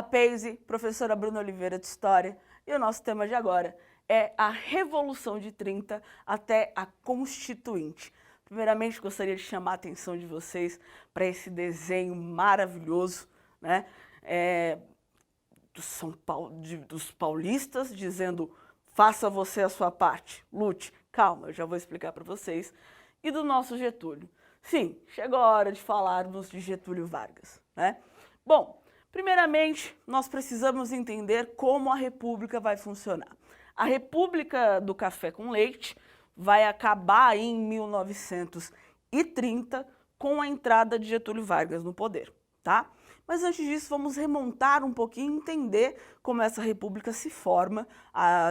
Paise, professora Bruna Oliveira de História, e o nosso tema de agora é a Revolução de 30 até a Constituinte. Primeiramente, gostaria de chamar a atenção de vocês para esse desenho maravilhoso, né? Dos paulistas dizendo, faça você a sua parte, lute. Calma, eu já vou explicar para vocês. E do nosso Getúlio. Sim, chegou a hora de falarmos de Getúlio Vargas, né? Bom, primeiramente, nós precisamos entender como a República vai funcionar. A República do Café com Leite vai acabar em 1930 com a entrada de Getúlio Vargas no poder, tá? Mas antes disso, vamos remontar um pouquinho e entender como essa república se forma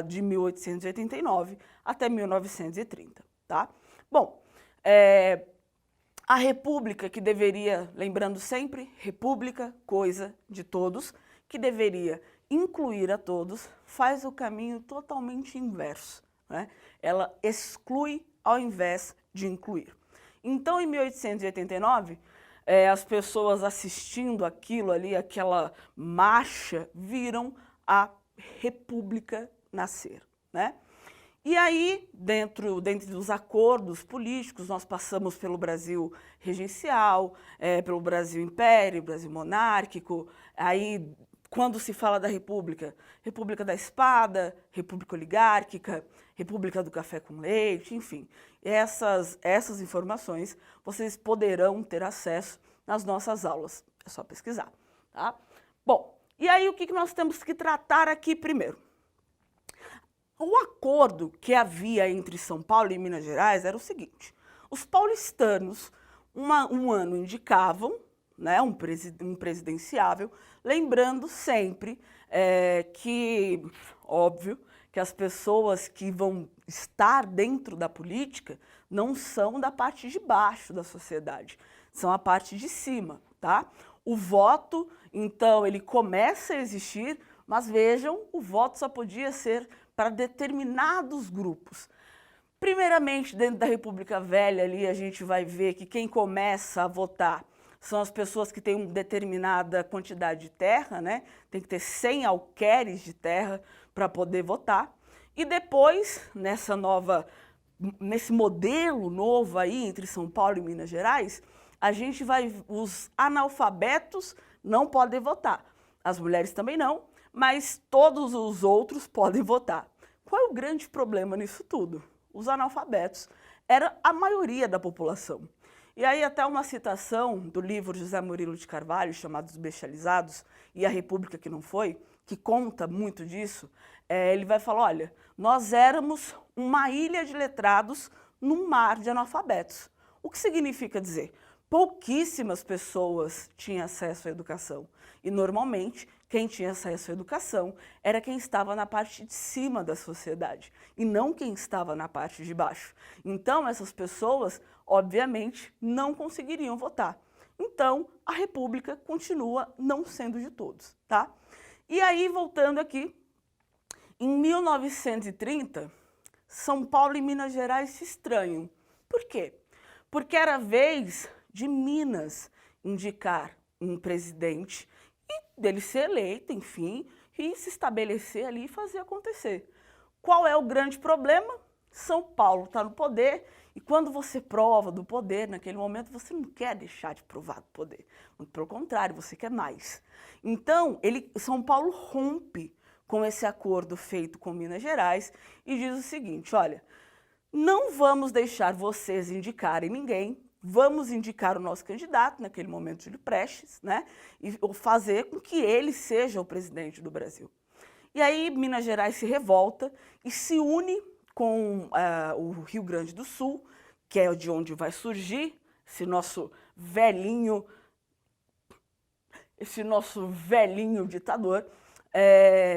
de 1889 até 1930, tá? Bom, a república que deveria, lembrando sempre, república, coisa de todos, que deveria incluir a todos, faz o caminho totalmente inverso, né? Ela exclui ao invés de incluir. Então, em 1889, as pessoas assistindo aquilo ali, aquela marcha, viram a república nascer, né? E aí, dentro dos acordos políticos, nós passamos pelo Brasil regencial, pelo Brasil império, Brasil monárquico. Aí, quando se fala da República, República da Espada, República Oligárquica, República do Café com Leite, enfim. Essas informações vocês poderão ter acesso nas nossas aulas. É só pesquisar, tá? Bom, e aí o que nós temos que tratar aqui primeiro? O acordo que havia entre São Paulo e Minas Gerais era o seguinte: os paulistanos, um ano indicavam, né, um presidenciável, lembrando sempre que, óbvio, que as pessoas que vão estar dentro da política não são da parte de baixo da sociedade, são a parte de cima, tá? O voto, então, ele começa a existir, mas vejam, o voto só podia ser para determinados grupos. Primeiramente, dentro da República Velha, ali a gente vai ver que quem começa a votar são as pessoas que têm uma determinada quantidade de terra, né? Tem que ter 100 alqueires de terra para poder votar. E depois, nesse modelo novo aí entre São Paulo e Minas Gerais, os analfabetos não podem votar. As mulheres também não, mas todos os outros podem votar. Qual é o grande problema nisso tudo? Os analfabetos era a maioria da população. E aí até uma citação do livro José Murilo de Carvalho, chamado Os Bestializados, e a República que não foi, que conta muito disso, ele vai falar, olha, nós éramos uma ilha de letrados num mar de analfabetos. O que significa dizer? Pouquíssimas pessoas tinham acesso à educação. E, normalmente, quem tinha acesso à educação era quem estava na parte de cima da sociedade, e não quem estava na parte de baixo. Então, essas pessoas, obviamente, não conseguiriam votar. Então, a República continua não sendo de todos, tá? E aí, voltando aqui, em 1930, São Paulo e Minas Gerais se estranham. Por quê? Porque era vez de Minas indicar um presidente e dele ser eleito, enfim, e se estabelecer ali e fazer acontecer. Qual é o grande problema? São Paulo está no poder e quando você prova do poder, naquele momento você não quer deixar de provar do poder. Muito pelo contrário, você quer mais. Então, São Paulo rompe com esse acordo feito com Minas Gerais e diz o seguinte, olha, não vamos deixar vocês indicarem ninguém, vamos indicar o nosso candidato, naquele momento Júlio Prestes, né, e fazer com que ele seja o presidente do Brasil. E aí Minas Gerais se revolta e se une com o Rio Grande do Sul, que é de onde vai surgir esse nosso velhinho ditador,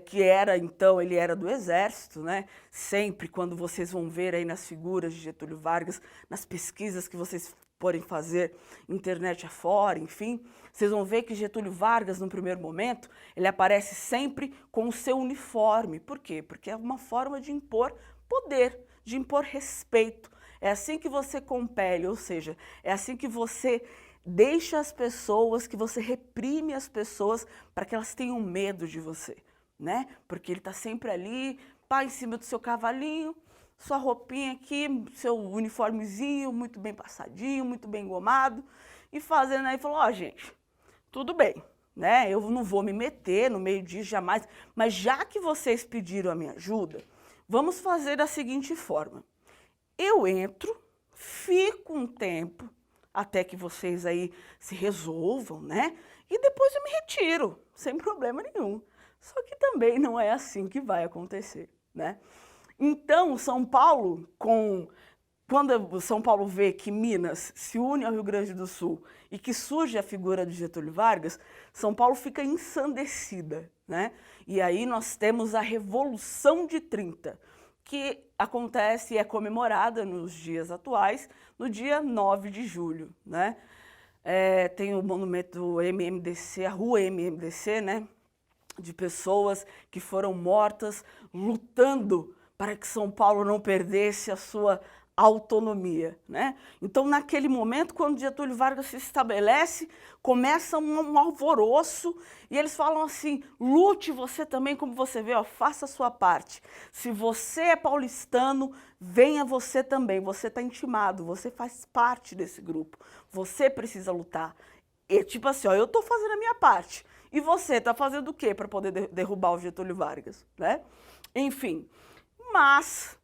que era, então, ele era do Exército, né? Sempre, quando vocês vão ver aí nas figuras de Getúlio Vargas, nas pesquisas que vocês forem fazer, internet afora, enfim, vocês vão ver que Getúlio Vargas, no primeiro momento, ele aparece sempre com o seu uniforme. Por quê? Porque é uma forma de impor poder, de impor respeito. É assim que você compele, ou seja, é assim que você Deixa as pessoas, que você reprime as pessoas para que elas tenham medo de você, né? Porque ele está sempre ali, pá, em cima do seu cavalinho, sua roupinha aqui, seu uniformezinho, muito bem passadinho, muito bem engomado, e fazendo aí, falou, ó, gente, tudo bem, né? Eu não vou me meter no meio disso jamais, mas já que vocês pediram a minha ajuda, vamos fazer da seguinte forma. Eu entro, fico um tempo, até que vocês aí se resolvam, né? E depois eu me retiro, sem problema nenhum. Só que também não é assim que vai acontecer, né? Então, São Paulo, quando São Paulo vê que Minas se une ao Rio Grande do Sul e que surge a figura de Getúlio Vargas, São Paulo fica ensandecida, né? E aí nós temos a Revolução de 30, que acontece e é comemorada nos dias atuais, no dia 9 de julho, né? Tem o monumento MMDC, a rua MMDC, né? De pessoas que foram mortas lutando para que São Paulo não perdesse a sua autonomia, né? Então, naquele momento, quando Getúlio Vargas se estabelece, começa um alvoroço e eles falam assim, lute você também, como você vê, ó, faça a sua parte. Se você é paulistano, venha você também, você está intimado, você faz parte desse grupo, você precisa lutar. E tipo assim, ó, eu estou fazendo a minha parte, e você está fazendo o quê para poder derrubar o Getúlio Vargas, né? Enfim, mas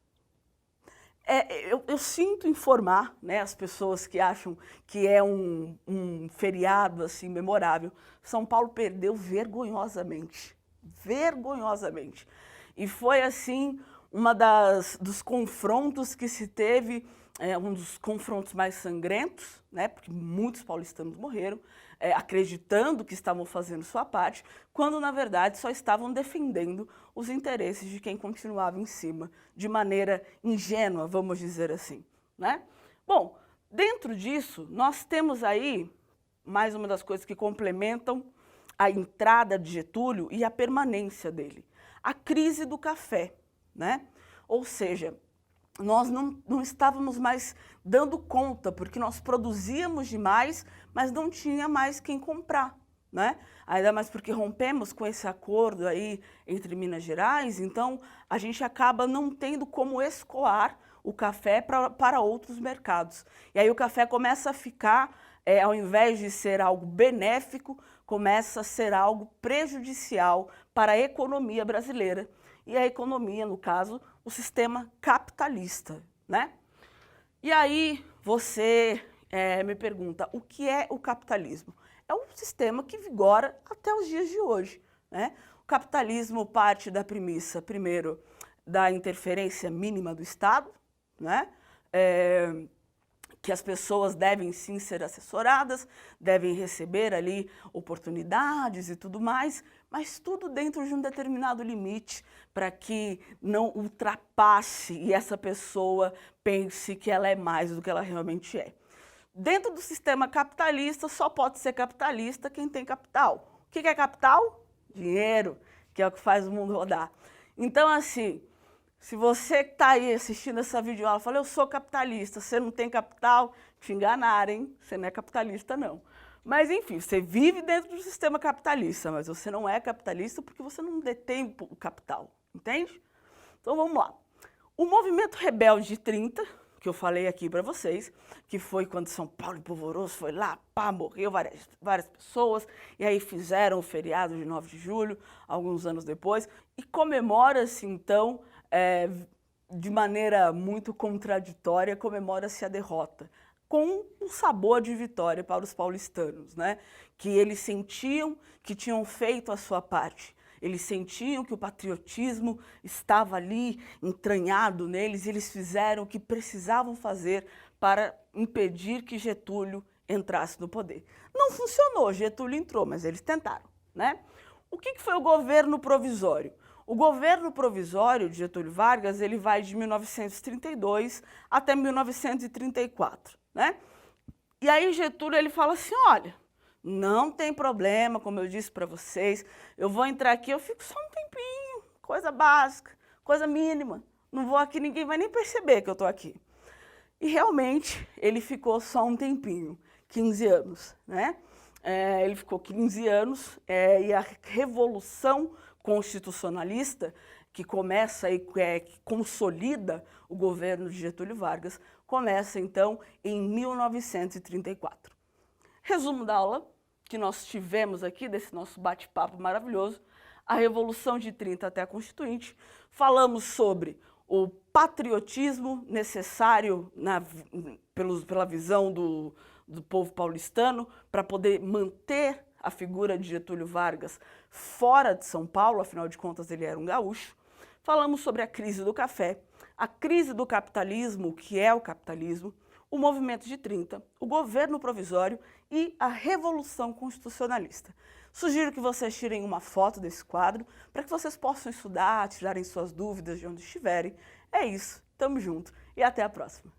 eu sinto informar, né, as pessoas que acham que é um feriado assim memorável. São Paulo perdeu vergonhosamente, vergonhosamente. E foi assim dos confrontos que se teve, um dos confrontos mais sangrentos, né, porque muitos paulistanos morreram, acreditando que estavam fazendo sua parte, quando na verdade só estavam defendendo os interesses de quem continuava em cima, de maneira ingênua, vamos dizer assim, né? Bom, dentro disso, nós temos aí mais uma das coisas que complementam a entrada de Getúlio e a permanência dele, a crise do café, né? Ou seja, nós não estávamos mais dando conta, porque nós produzíamos demais, mas não tinha mais quem comprar, né? Ainda mais porque rompemos com esse acordo aí entre Minas Gerais, então a gente acaba não tendo como escoar o café para outros mercados. E aí o café começa a ficar, ao invés de ser algo benéfico, começa a ser algo prejudicial para a economia brasileira. E a economia, no caso, o sistema capitalista, né? E aí você me pergunta, o que é o capitalismo? É um sistema que vigora até os dias de hoje, né? O capitalismo parte da premissa, primeiro, da interferência mínima do Estado, né? Que as pessoas devem sim ser assessoradas, devem receber ali oportunidades e tudo mais, mas tudo dentro de um determinado limite para que não ultrapasse e essa pessoa pense que ela é mais do que ela realmente é. Dentro do sistema capitalista, só pode ser capitalista quem tem capital. O que é capital? Dinheiro, que é o que faz o mundo rodar. Então, assim, se você que está aí assistindo essa videoaula e fala, eu sou capitalista, você não tem capital, te enganaram, hein? Você não é capitalista, não. Mas, enfim, você vive dentro do sistema capitalista, mas você não é capitalista porque você não detém o capital, entende? Então, vamos lá. O movimento rebelde de 30, que eu falei aqui para vocês, que foi quando São Paulo Polvoroso foi lá, pá, morreu várias pessoas, e aí fizeram o feriado de 9 de julho, alguns anos depois, e comemora-se, então, de maneira muito contraditória, comemora-se a derrota, com um sabor de vitória para os paulistanos, né? Que eles sentiam que tinham feito a sua parte. Eles sentiam que o patriotismo estava ali entranhado neles e eles fizeram o que precisavam fazer para impedir que Getúlio entrasse no poder. Não funcionou, Getúlio entrou, mas eles tentaram, né? O que foi o governo provisório? O governo provisório de Getúlio Vargas, ele vai de 1932 até 1934, né? E aí Getúlio, ele fala assim, olha, não tem problema, como eu disse para vocês, eu vou entrar aqui, eu fico só um tempinho, coisa básica, coisa mínima, não vou aqui, ninguém vai nem perceber que eu estou aqui. E realmente, ele ficou só um tempinho. 15 anos, né? Ele ficou 15 anos e a Revolução Constitucionalista, que começa e que consolida o governo de Getúlio Vargas, começa então em 1934. Resumo da aula que nós tivemos aqui, desse nosso bate-papo maravilhoso, a Revolução de 30 até a Constituinte. Falamos sobre o patriotismo necessário pela visão do povo paulistano para poder manter a figura de Getúlio Vargas fora de São Paulo, afinal de contas ele era um gaúcho. Falamos sobre a crise do café, a crise do capitalismo, o que é o capitalismo, o movimento de 30, o governo provisório e a Revolução Constitucionalista. Sugiro que vocês tirem uma foto desse quadro para que vocês possam estudar, tirarem suas dúvidas de onde estiverem. É isso, tamo junto e até a próxima.